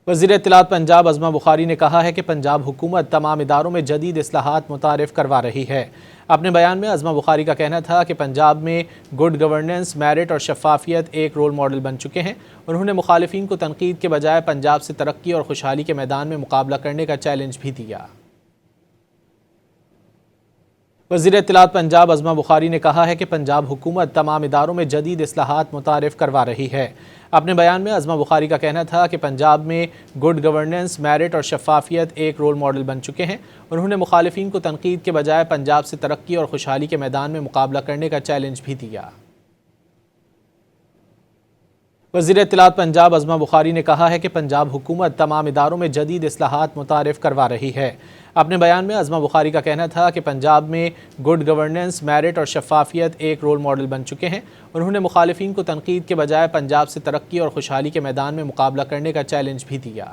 وزیر اطلاعات پنجاب عظما بخاری نے کہا ہے کہ پنجاب حکومت تمام اداروں میں جدید اصلاحات متعارف کروا رہی ہے۔ اپنے بیان میں عظما بخاری کا کہنا تھا کہ پنجاب میں گڈ گورننس، میرٹ اور شفافیت ایک رول ماڈل بن چکے ہیں۔ انہوں نے مخالفین کو تنقید کے بجائے پنجاب سے ترقی اور خوشحالی کے میدان میں مقابلہ کرنے کا چیلنج بھی دیا۔ وزیر اطلاعات پنجاب عظما بخاری نے کہا ہے کہ پنجاب حکومت تمام اداروں میں جدید اصلاحات متعارف کروا رہی ہے۔ اپنے بیان میں عظما بخاری کا کہنا تھا کہ پنجاب میں گڈ گورننس، میرٹ اور شفافیت ایک رول ماڈل بن چکے ہیں۔ انہوں نے مخالفین کو تنقید کے بجائے پنجاب سے ترقی اور خوشحالی کے میدان میں مقابلہ کرنے کا چیلنج بھی دیا۔ وزیر اطلاعات پنجاب عظما بخاری نے کہا ہے کہ پنجاب حکومت تمام اداروں میں جدید اصلاحات متعارف کروا رہی ہے۔ اپنے بیان میں عظما بخاری کا کہنا تھا کہ پنجاب میں گڈ گورننس، میرٹ اور شفافیت ایک رول ماڈل بن چکے ہیں۔ انہوں نے مخالفین کو تنقید کے بجائے پنجاب سے ترقی اور خوشحالی کے میدان میں مقابلہ کرنے کا چیلنج بھی دیا۔